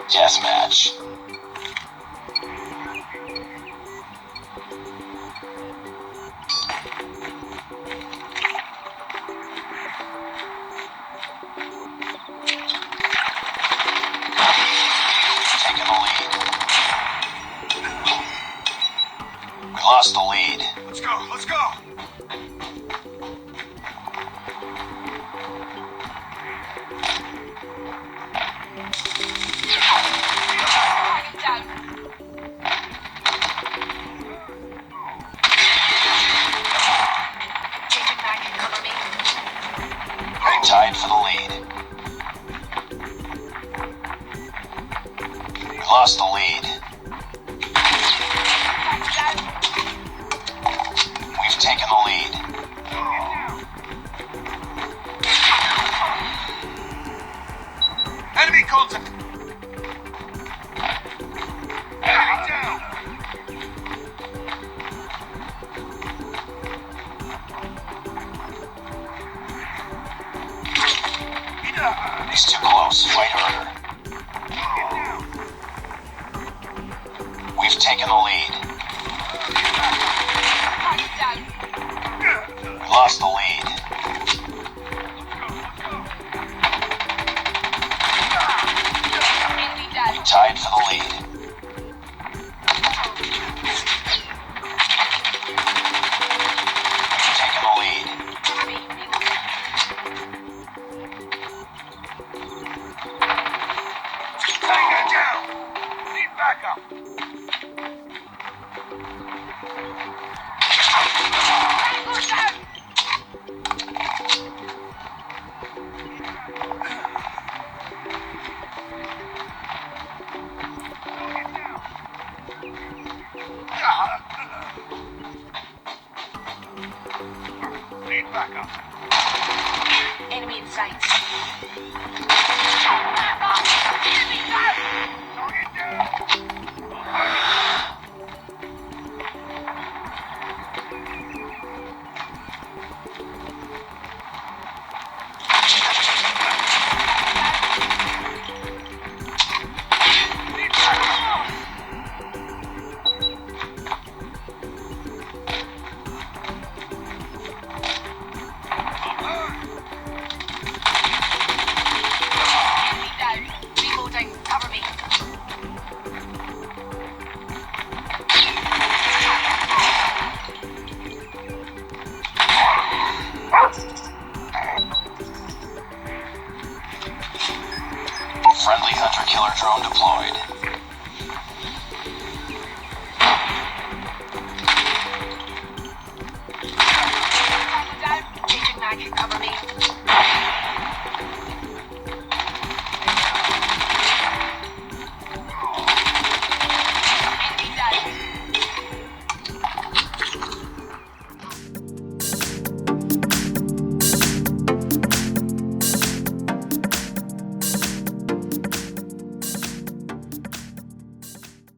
Deathmatch. Taking the lead. We lost the lead. Let's go, let's go! Tied for the lead. We lost the lead. We've taken the lead. Enemy contact! Enemy down! He's too close. Fight harder. We've taken the lead. We lost the lead. We tied for the lead. We've taken the lead. Tango down! Need backup! Need backup. Enemy in sight. Enemy down!